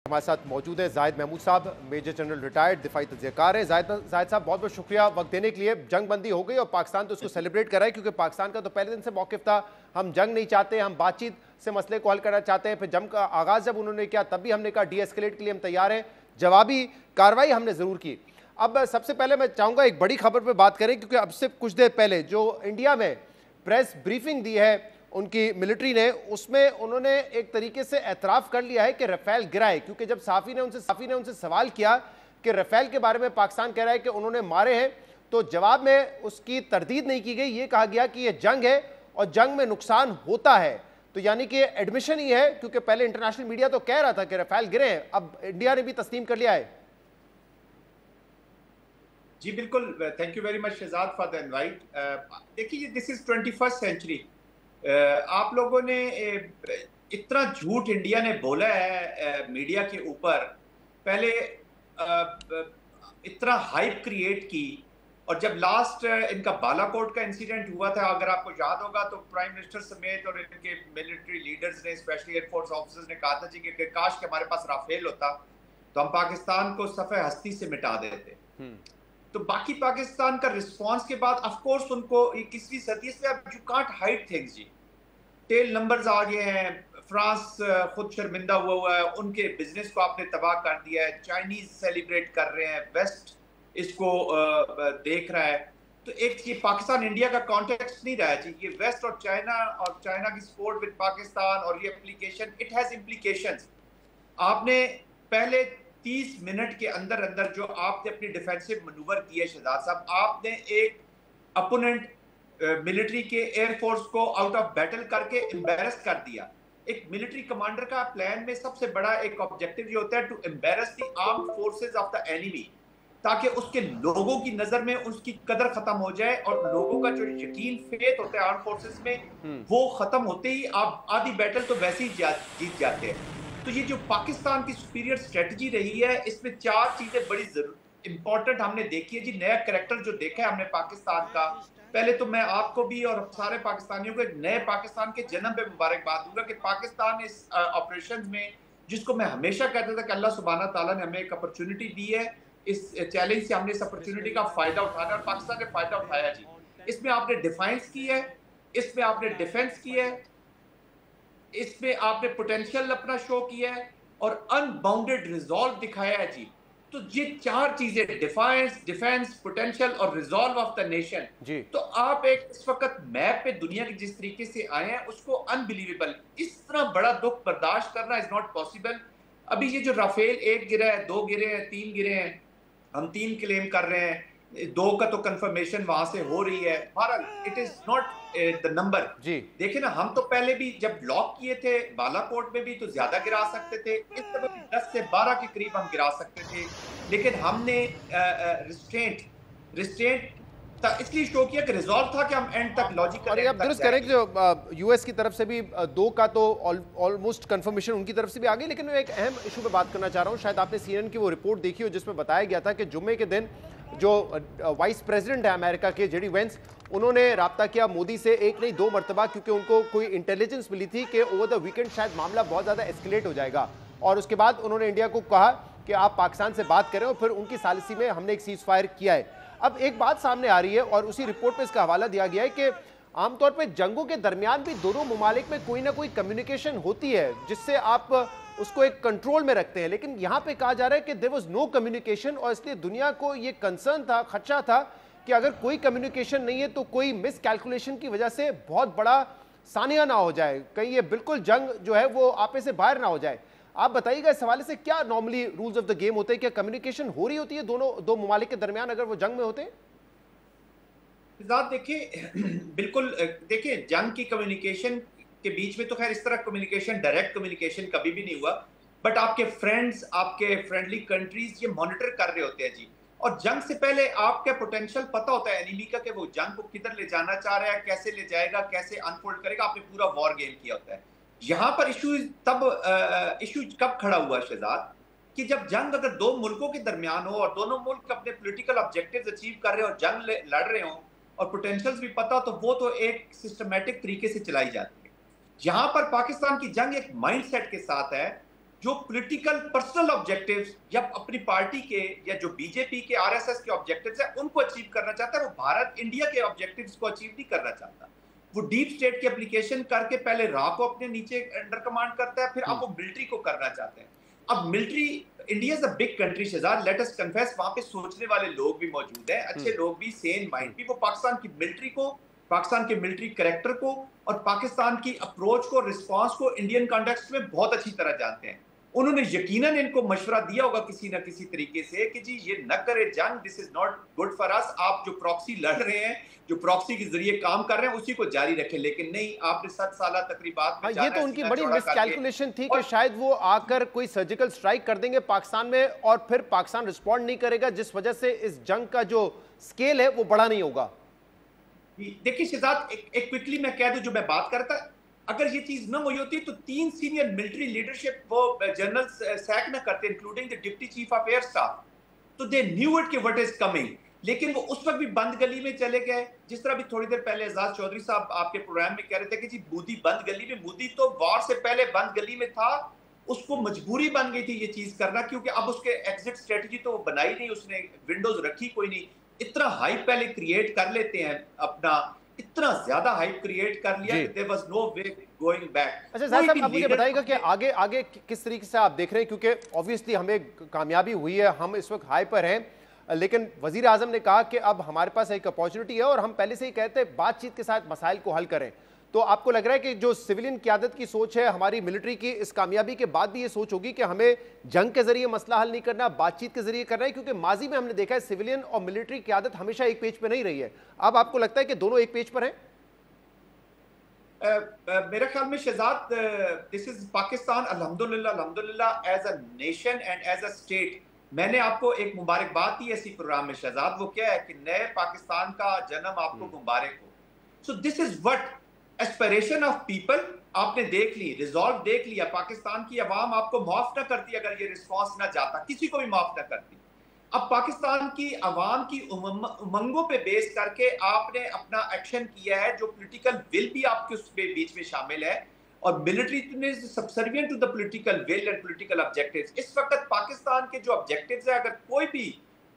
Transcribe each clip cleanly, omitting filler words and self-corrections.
हमारे साथ मौजूद है जाहिद महमूद साहब, मेजर जनरल रिटायर्ड दिफाई तजज़ियाकार हैं। जाहिद साहब, बहुत बहुत शुक्रिया वक्त देने के लिए। जंग बंदी हो गई और पाकिस्तान तो उसको सेलिब्रेट कर रहा है, क्योंकि पाकिस्तान का तो पहले दिन से मौक़िफ़ था, हम जंग नहीं चाहते, हम बातचीत से मसले को हल करना चाहते हैं। फिर जंग का आगाज़ जब उन्होंने किया तब भी हमने कहा डी एस्केलेट के लिए हम तैयार हैं, जवाबी कार्रवाई हमने ज़रूर की। अब सबसे पहले मैं चाहूँगा एक बड़ी खबर पर बात करें, क्योंकि अब से कुछ देर पहले जो इंडिया में प्रेस ब्रीफिंग दी है उनकी मिलिट्री ने, उसमें उन्होंने एक तरीके से एतराफ़ कर लिया है कि राफेल गिरा है। क्योंकि जब साफ़ी ने उनसे सवाल किया कि राफेल के बारे में पाकिस्तान कह रहा है कि उन्होंने मारे हैं, तो जवाब में उसकी तरदीद नहीं की गई, ये कहा गया कि ये जंग है और जंग में नुकसान होता है। तो यानी कि एडमिशन ही है, क्योंकि पहले इंटरनेशनल मीडिया तो कह रहा था कि राफेल गिरे हैं, अब इंडिया ने भी तस्लीम कर लिया है। जी बिल्कुल, thank you very much Shahzad for the invite. देखिए, दिस इज 21st सेंचुरी। आप लोगों ने इतना झूठ इंडिया ने बोला है मीडिया के ऊपर, पहले इतना हाइप क्रिएट की, और जब लास्ट इनका बालाकोट का इंसिडेंट हुआ था, अगर आपको याद होगा, तो प्राइम मिनिस्टर समेत और इनके मिलिट्री लीडर्स ने, स्पेशली एयरफोर्स ऑफिसर्स ने कहा था जी कि काश के हमारे पास राफेल होता तो हम पाकिस्तान को सफ़े हस्ती से मिटा देते। तो बाकी पाकिस्तान का रिस्पांस के बाद ऑफ कोर्स उनको 21वीं सदी से अब यू कांट हाइड थिंग्स जी, टेल नंबर्स आ गए हैं, फ्रांस खुद शर्मिंदा हुआ है, उनके बिजनेस को आपने तबाह कर दिया है, चाइनीज सेलिब्रेट कर रहे हैं, वेस्ट इसको देख रहा है। तो एक ये पाकिस्तान इंडिया का कॉन्टेक्स्ट नहीं रहा जी, ये वेस्ट और चाइना की सपोर्ट विद पाकिस्तान और ये एप्लीकेशन, इट हैज इम्प्लीकेशंस। आपने पहले 30 मिनट के अंदर अंदर जो आपने अपनी डिफेंसिव मनूवर किए शहजाद साहब, आपने एक अपोनेंट मिलिट्री के एयरफोर्स को आउट ऑफ बैटल करके एम्बैरस कर दिया। एक मिलिट्री कमांडर का प्लान में सबसे बड़ा एक ऑब्जेक्टिव ये होता है to embarrass the armed forces of the enemy, ताकि उसके लोगों की नजर में उसकी कदर खत्म हो जाए और लोगों का जो यकीन फेथ होता है आर्म फोर्सेस में, वो खत्म होते ही आप आधी बैटल तो वैसे ही जीत जाते हैं। तो ये जो पाकिस्तान की सुपीरियर स्ट्रेटजी रही है, इसमें 4 चीजें बड़ी इंपॉर्टेंट हमने देखी है जी। नया कैरेक्टर जो देखा है हमने पाकिस्तान का, पहले तो मैं आपको भी और सारे पाकिस्तानियों को एक नए पाकिस्तान के जन्म पे मुबारकबाद दूंगा कि पाकिस्तान इस ऑपरेशन में, जिसको मैं हमेशा कहता था कि अल्लाह सुब्हाना ताला ने हमें एक अपॉर्चुनिटी दी है, इस चैलेंज से हमने इस अपॉर्चुनिटी का फायदा उठाना, और पाकिस्तान ने फायदा उठाया जी। इसमें आपने डिफेंस की है, इसमें आपने डिफेंस की है, इसमें आपने पोटेंशियल अपना शो किया है और अनबाउंडेड रिजॉल्व दिखाया है जी। तो ये 4 चीजें, डिफेंस, पोटेंशियल और रिजॉल्व ऑफ द नेशन, तो आप एक इस वक्त मैप पे दुनिया के जिस तरीके से आए हैं उसको अनबिलीवेबल, इस तरह बड़ा दुख बर्दाश्त करना इज नॉट पॉसिबल। अभी ये जो राफेल 1 गिरा है, 2 गिरे हैं, 3 गिरे हैं, हम 3 क्लेम कर रहे हैं, 2 का तो कंफर्मेशन वहां से हो रही है। It is not the number जी। देखिए ना, हम तो पहले भी जब लॉक किए थे बालाकोट में भी तो ज्यादा गिरा सकते थे, इस तरह 10 से 12 के करीब हम गिरा सकते थे, लेकिन हमने रिस्ट्रेंट इसलिए शो किया कि रिजॉल्व था कि हम एंड तक लॉजिकल। और आप दुरुस्त करें कि जो यूएस की तरफ से भी 2 का तो ऑलमोस्ट कंफर्मेशन उनकी तरफ से भी आ गई, लेकिन मैं एक अहम इशू पे बात करना चाह रहा हूं। शायद आपने सीएनएन की वो रिपोर्ट देखी हो जिसमें बताया गया था कि जुम्मे के दिन जो वाइस प्रेसिडेंट है अमेरिका के, जेडी वेंस, उन्होंने राब्ता किया मोदी से 1 नहीं 2 मरतबा, क्योंकि उनको कोई इंटेलिजेंस मिली थी कि ओवर द वीकेंड शायद मामला बहुत ज़्यादा एस्केलेट हो जाएगा। और उसके बाद उन्होंने इंडिया को कहा कि आप पाकिस्तान से बात करें, और फिर उनकी सालिसी में हमने एक सीज फायर किया है। अब एक बात सामने आ रही है और उसी रिपोर्ट में इसका हवाला दिया गया है कि आमतौर पर जंगों के दरमियान भी दोनों ममालिक में कोई ना कोई कम्युनिकेशन होती है जिससे आप उसको एक कंट्रोल में रखते हैं, लेकिन यहां पे कहा जा रहा है कि देयर वाज नो कम्युनिकेशन, और इसलिए दुनिया को ये कंसर्न था, खदशा था कि अगर कोई कम्युनिकेशन नहीं है तो कोई मिस कैलकुलेशन की वजह से बहुत बड़ा सानिया ना हो जाए, कहीं ये बिल्कुल जंग जो है वो आपे से बाहर ना हो जाए। आप बताइएगा इस हवाले से क्या normally rules of the game होते हैं, क्या कम्युनिकेशन हो रही होती है दो ममालिक के दरमियान अगर वो जंग में होते हैं? देखिए बिल्कुल, देखिए जंग की कम्युनिकेशन के बीच में तो खैर इस तरह कम्युनिकेशन, डायरेक्ट कम्युनिकेशन कभी भी नहीं हुआ, बट आपके फ्रेंड्स, आपके फ्रेंडली कंट्रीज ये मॉनिटर कर रहे होते हैं जी। और जंग से पहले आपका पोटेंशियल पता होता है एनिमी का कि वो जंग को किधर ले जाना चाह रहा है, कैसे ले जाएगा, कैसे अनफोल्ड करेगा, आपने पूरा वॉर गेम किया होता है। यहाँ पर इशू कब खड़ा हुआ शहजाद, कि जब जंग अगर 2 मुल्कों के दरमियान हो और दोनों मुल्क अपने पॉलिटिकल ऑब्जेक्टिव्स अचीव कर रहे हो और जंग लड़ रहे हो और पोटेंशियल्स भी पता हो, तो वो तो एक सिस्टमैटिक तरीके से चलाई जाती है। यहाँ पर पाकिस्तान की जंग एक माइंडसेट के साथ है जो पॉलिटिकल पर्सनल ऑब्जेक्टिव्स या अपनी पार्टी के या जो बीजेपी के आरएसएस के ऑब्जेक्टिव्स है उनको अचीव करना चाहता है, वो भारत इंडिया के ऑब्जेक्टिव्स को अचीव नहीं करना चाहता। वो डीप स्टेट की एप्लीकेशन करके पहले रॉ को अपने नीचे अंडर कमांड करता है, फिर अब वो मिलिट्री को करना चाहते हैं। अब military, India is a big country Shahzad, let us confess, वहां पे सोचने वाले लोग भी मौजूद हैं, अच्छे लोग भी, सेन माइंड भी। वो पाकिस्तान की मिलिट्री को, पाकिस्तान के मिलिट्री कैरेक्टर को और पाकिस्तान की अप्रोच को, रिस्पांस को इंडियन कॉन्टेक्स्ट में बहुत अच्छी तरह जानते हैं। उन्होंने यकीनन इनको मशवरा दिया होगा किसी ना किसी तरीके से कि जी ये न करे जंग, this is not good for us. आप जो प्रॉक्सी लड़ रहे हैं, जो प्रॉक्सी के जरिए काम कर रहे हैं, उसी को जारी रखें, लेकिन नहीं, आपने 7 साल तकरीबात में ये तो उनकी बड़ी मिसकैलकुलेशन थी कि शायद वो आकर कोई सर्जिकल स्ट्राइक कर देंगे पाकिस्तान में और फिर पाकिस्तान रिस्पॉन्ड नहीं करेगा, जिस वजह से इस जंग का जो स्केल है वो बड़ा नहीं होगा। देखिए शहजाद, एक क्विकली मैं कह दूं, जो मैं बात करता, अगर ये चीज न हुई होती तो 3 सीनियर मिलिट्री लीडरशिप वो जनरल सैक न करते, including the deputy chief of air staff, तो दे न्यू इट कि व्हाट इज कमिंग। लेकिन वो उस वक्त भी बंद गली में चले गए, जिस तरह भी थोड़ी देर पहले एजाज चौधरी साहब आपके प्रोग्राम में कह रहे थे कि जी मोदी बंद गली में, मोदी तो वॉर से पहले बंद गली में था, उसको मजबूरी बन गई थी ये चीज करना, क्योंकि अब उसके एग्जिट स्ट्रेटजी तो वो बनाई नहीं, उसने विंडोज रखी कोई नहीं। इतना हाइप पहले क्रिएट कर लेते हैं अपना, इतना ज्यादा हाइप क्रिएट कर लिया कि there was no way going back. अच्छा साहब, अब मुझे बताइएगा कि आगे आगे किस तरीके से आप देख रहे हैं, क्योंकि ऑब्वियसली हमें कामयाबी हुई है, हम इस वक्त हाई पर हैं, लेकिन वजीर आजम ने कहा कि अब हमारे पास एक अपॉर्चुनिटी है और हम पहले से ही कहते हैं बातचीत के साथ मसाइल को हल करें। तो आपको लग रहा है कि जो सिविलियन क़यादत की सोच है हमारी मिलिट्री की, इस कामयाबी के बाद भी ये सोच होगी कि हमें जंग के जरिए मसला हल नहीं करना, बातचीत के जरिए करना है, क्योंकि माजी में हमने देखा है सिविलियन और मिलिट्री क़यादत हमेशा एक पेज पर नहीं रही है। अब आपको लगता है कि दोनों एक पेज पर हैं? मेरे ख्याल में शहजाद, दिस इज पाकिस्तान अल्हम्दुलिल्लाह, अल्हम्दुलिल्लाह as a nation and as a state. मैंने आपको एक मुबारकबाद दी ऐसी प्रोग्राम में शहजाद, वो क्या है कि नए पाकिस्तान का जन्म आपको मुबारक हो। So this is what aspiration of people आपने देख ली, रिजॉल्व देख लिया। पाकिस्तान की अवाम आपको माफ ना करती अगर ये रिस्पॉन्स ना जाता, किसी को भी माफ ना करती। अब पाकिस्तान की अवाम की उमंगों पे बेस करके आपने अपना एक्शन किया है, जो पॉलिटिकल विल भी आपके उसके बीच में शामिल है, और military is subservient to the political will and political objectives. इस वक्त पाकिस्तान के जो ऑब्जेक्टिव्स है, अगर कोई भी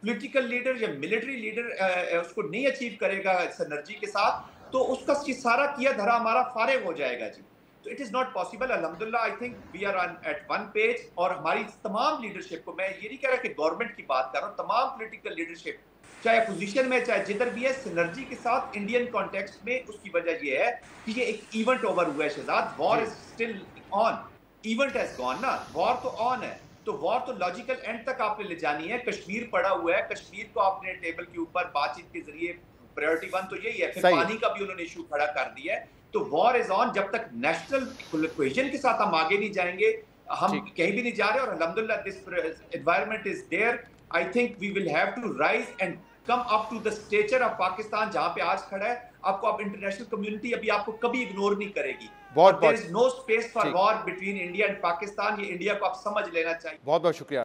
पॉलिटिकल लीडर या मिलिट्री लीडर उसको नहीं अचीव करेगा एनर्जी के साथ, तो उसका सारा किया धरा हमारा फारिग हो जाएगा जी। तो इट इज नॉट पॉसिबल। अल्हम्दुलिल्लाह, I think we are on at one page, और हमारी तमाम लीडरशिप को, मैं ये नहीं कह रहा कि गवर्नमेंट की बात कर रहा हूँ, तमाम पॉलिटिकल लीडरशिप चाहे अपोजिशन में चाहे जिधर भी है, सिनर्जी के साथ इंडियन कॉन्टेक्स्ट में, उसकी वजह ये है कि ये एक इवेंट ओवर हुआ है Shahzad, war is still on, event has gone ना, वॉर तो ऑन है, तो वॉर तो लॉजिकल एंड तक आपने ले जानी है। कश्मीर पड़ा हुआ है, कश्मीर को आपने टेबल के ऊपर बातचीत के जरिए, प्रायोरिटी 1 तो यही है, फिर पानी का भी उन्होंने इशू खड़ा कर दिया है। तो वॉर इज ऑन, जब तक नेशनल कोहेजन के साथ हम आगे नहीं जाएंगे, हम कहीं भी नहीं जा रहे। और अल्हम्दुलिल्लाह this environment is there. I think we will have to rise and come up to the stature of Pakistan, जहां पे आज खड़ा है। आपको अब इंटरनेशनल कम्युनिटी अभी आपको कभी इग्नोर नहीं करेगी। There is no space for war between India and Pakistan, ये इंडिया को आप समझ लेना चाहिए। बहुत बहुत शुक्रिया।